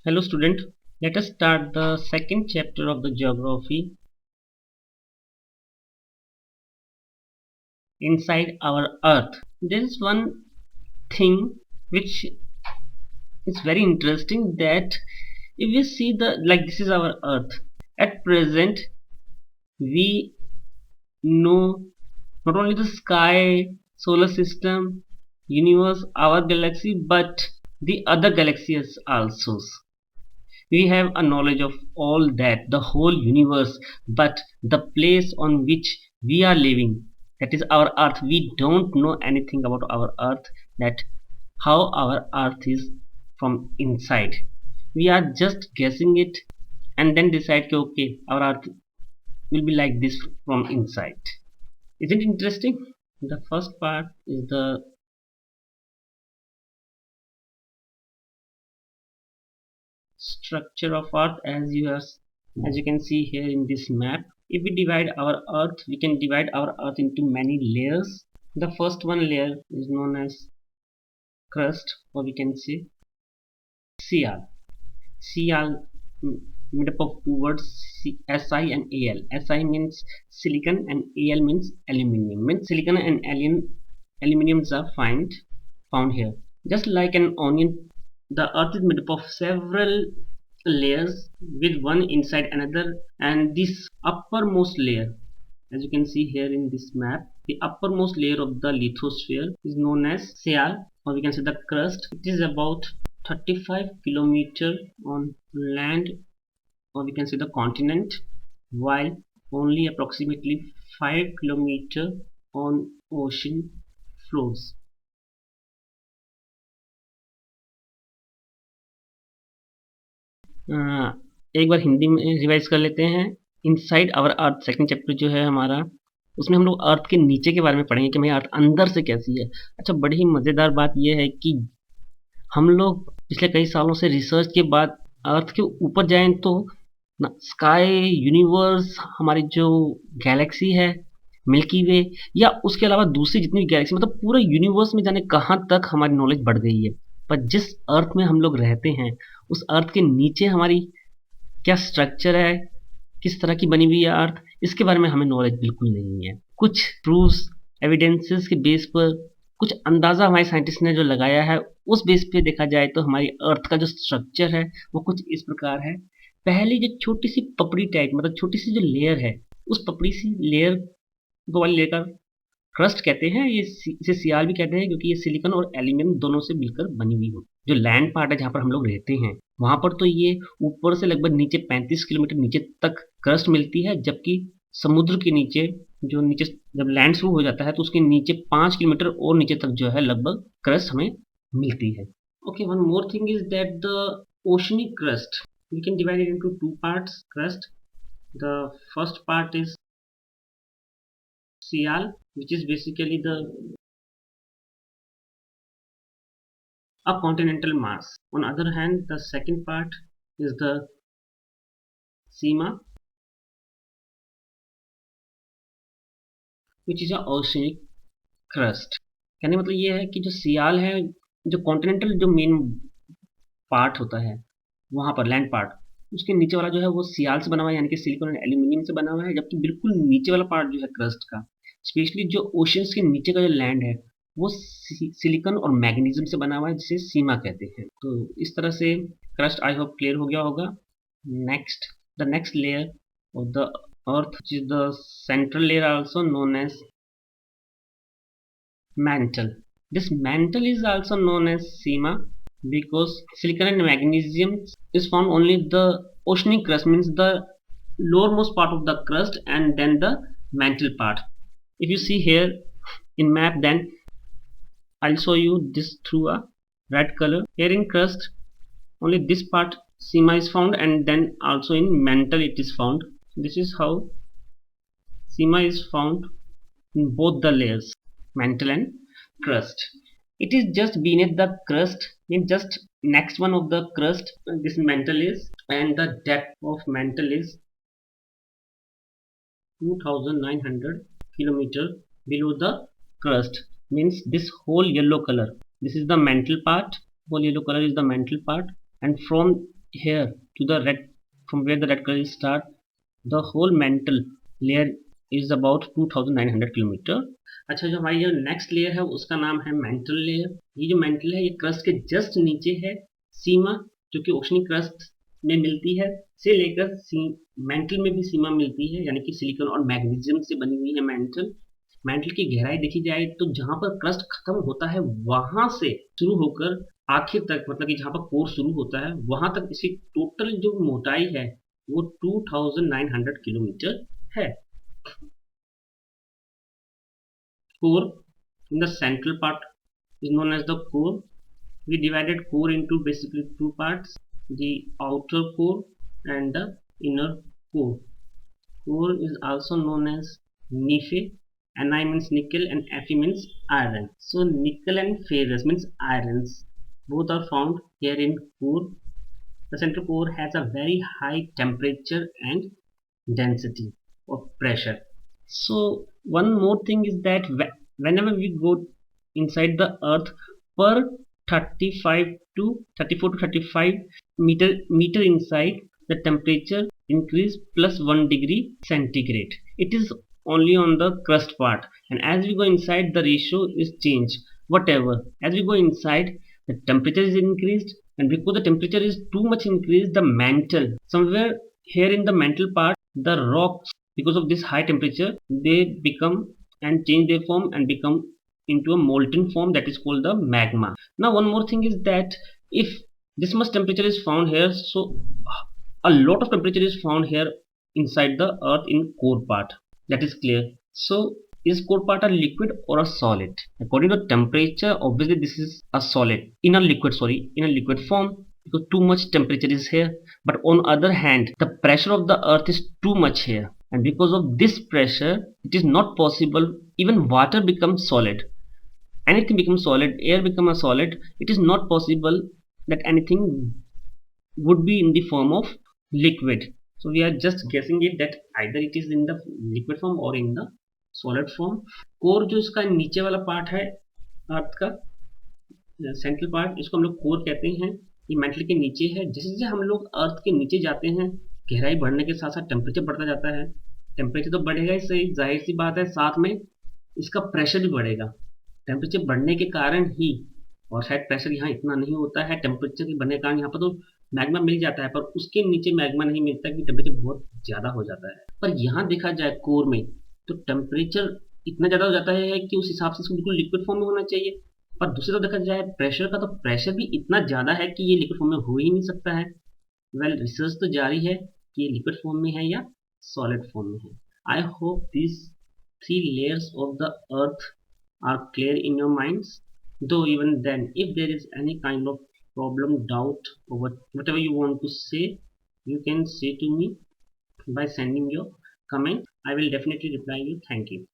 Hello student, let us start the second chapter of the geography inside our earth. There is one thing which is very interesting that if we see this is our earth. At present we know not only the sky, solar system, universe, our galaxy but the other galaxies also. We have a knowledge of all that, the whole universe, but the place on which we are living, that is our earth, we don't know anything about our earth, that how our earth is from inside. We are just guessing it and then decide कि okay, our earth will be like this from inside. Isn't it interesting? The first part is the structure of earth as you can see here in this map. If we divide our earth, we can divide our earth into many layers. The first one layer is known as crust, or we can say Sial. Sial made up of two words, Si and Al. Si means silicon and Al means aluminium. Means silicon and aluminiums are found here. Just like an onion, the earth is made up of several layers with one inside another, and this uppermost layer, as you can see here in this map, the uppermost layer of the lithosphere is known as Sial, or we can say the crust. It is about 35 kilometer on land, or we can say the continent, while only approximately 5 kilometer on ocean floors. एक बार हिंदी में revise कर लेते हैं। Inside our earth second chapter जो है हमारा, उसमें हम लोग अर्थ के नीचे के बारे में पढ़ेंगे कि भाई अर्थ अंदर से कैसी है। अच्छा, बड़ी ही मज़ेदार बात यह है कि हम लोग पिछले कई सालों से रिसर्च के बाद अर्थ के ऊपर जाएं तो स्काई, यूनिवर्स, हमारी जो गैलेक्सी है, मिल्की वे, या उसके अलावा दूसरी जितनी भी गैलेक्सी, मतलब पूरे यूनिवर्स में जाने कहाँ तक हमारी नॉलेज बढ़ गई है। पर जिस अर्थ में हम लोग रहते हैं, उस अर्थ के नीचे हमारी क्या स्ट्रक्चर है, किस तरह की बनी हुई है अर्थ, इसके बारे में हमें नॉलेज बिल्कुल नहीं है। कुछ प्रूफ्स, एविडेंसेस के बेस पर कुछ अंदाज़ा हमारे साइंटिस्ट ने जो लगाया है, उस बेस पे देखा जाए तो हमारी अर्थ का जो स्ट्रक्चर है वो कुछ इस प्रकार है। पहली जो छोटी सी पपड़ी टाइप, मतलब छोटी सी जो लेयर है, उस पपड़ी सी लेयर वो वाली लेयर का क्रस्ट कहते हैं। इसे सियाल भी कहते हैं क्योंकि ये सिलिकॉन और एल्यूमिनियम दोनों से मिलकर बनी हुई हो। जो लैंड पार्ट है जहाँ पर हम लोग रहते हैं, वहाँ पर तो ये ऊपर से लगभग नीचे 35 किलोमीटर नीचे तक क्रस्ट मिलती है, जबकि समुद्र के नीचे जो नीचे जब लैंड शुरू हो जाता है तो उसके नीचे 5 किलोमीटर और नीचे तक जो है लगभग क्रस्ट हमें मिलती है। Okay, one more thing is that the oceanic crust, we can divide it into two parts. Crust, the first part is Sial, which is basically a continental mass. On other hand, the second part is the Sima, which is a oceanic crust. कहने मतलब ये है कि जो सियाल है, जो continental जो main part होता है वहाँ पर लैंड पार्ट, उसके नीचे वाला जो है वो सियाल से बना हुआ है, यानी कि सिलिकॉन और एल्यूमिनियम से बना हुआ है। जबकि बिल्कुल नीचे वाला पार्ट जो है क्रस्ट का, स्पेशली जो ओशियंस के नीचे का जो लैंड है, वो सिलिकॉन और मैग्नीशियम से बना हुआ है, जिसे सीमा कहते हैं। तो इस तरह से क्रस्ट आई होप क्लियर हो गया होगा। Next, the next layer of the earth, which is the central layer also known as mantle. This mantle is also known as Sima because silicon and magnesium is found only the oceanic crust, means the lowermost part of the crust, and then the mantle part. If you see here in map, then I'll show you this through a red color. Here in crust only this part Sima is found, and then also in mantle it is found. This is how Sima is found in both the layers, mantle and crust. It is just beneath the crust, in just next one of the crust this mantle is, and the depth of mantle is 2900 kilometer below the crust. Means this whole yellow color, this is the mantle part, whole yellow color is the mantle part, and from here to the red, from where the red color is start, the whole mantle layer is about 2900 kilometre. अच्छा, जो हमारी जो next layer है उसका नाम है mental layer. ये जो मेंटल है ये क्रस्ट के जस्ट नीचे है सीमा, जो कि ओशनिक क्रस्ट में मिलती है, से लेकर मेंटल में भी सीमा मिलती है, यानी कि सिलिकॉन और मैग्नीशियम से बनी हुई है मेंटल। मेंटल की गहराई देखी जाए तो जहां पर क्रस्ट खत्म होता है वहां से शुरू होकर आखिर तक, मतलब कि जहां पर कोर शुरू होता है वहां तक इसकी टोटल जो मोटाई है वो 2900 किलोमीटर है। Core in the central part is known as the core. We divided core into basically two parts: the outer core and the inner core. Core is also known as Ni. Ni means nickel and Fe means iron. So nickel and ferrous means irons. Both are found here in core. The central core has a very high temperature and density of pressure. So one more thing is that whenever we go inside the earth, per 35 to 34 to 35 meter inside, the temperature increase plus 1 degree centigrade. It is only on the crust part, and as we go inside the ratio is changed. Whatever, as we go inside the temperature is increased, and because the temperature is too much increased, the mantle somewhere here in the mantle part, the rocks, because of this high temperature, they become and change their form and become into a molten form, that is called the magma. Now one more thing is that if this much temperature is found here, so a lot of temperature is found here inside the earth in core part, that is clear. So is core part a liquid or a solid? According to temperature, obviously this is a solid in a liquid, sorry, in a liquid form, because too much temperature is here. But on other hand, the pressure of the earth is too much here, and because of this pressure it is not possible, even water becomes solid, anything becomes solid, air become a solid. It is not possible that anything would be in the form of liquid. So we are just guessing it that either it is in the liquid form or in the solid form. Core जो इसका नीचे वाला part है अर्थ का central part, इसको हम लोग core कहते हैं। ये मेंटल के नीचे है। जैसे जैसे हम लोग अर्थ के नीचे जाते हैं, गहराई बढ़ने के साथ साथ टेम्परेचर बढ़ता जाता है। टेम्परेचर तो बढ़ेगा ही सही, जाहिर सी बात है, साथ में इसका प्रेशर भी बढ़ेगा। टेम्परेचर बढ़ने के कारण ही, और शायद प्रेशर यहाँ इतना नहीं होता है, टेम्परेचर के बढ़ने के कारण यहाँ पर तो मैग्मा मिल जाता है, पर उसके नीचे मैग्मा नहीं मिलता कि टेम्परेचर बहुत ज़्यादा हो जाता है। पर यहाँ देखा जाए कोर में तो टेम्परेचर इतना ज़्यादा हो जाता है कि उस हिसाब से इसको बिल्कुल लिक्विड फॉर्म में होना चाहिए। पर दूसरी तरफ देखा जाए प्रेशर का, तो प्रेशर भी इतना ज़्यादा है कि ये लिक्विड फॉर्म में हो ही नहीं सकता है। वेल, रिसर्च तो जारी है कि ये लिक्विड फॉर्म में है या सॉलिड फॉर्म में है। I hope this 3 layers of the earth are clear in your minds. Though even then, if there is any kind of problem, doubt, or whatever you want to say, you can say to me by sending your comment. I will definitely reply you. Thank you.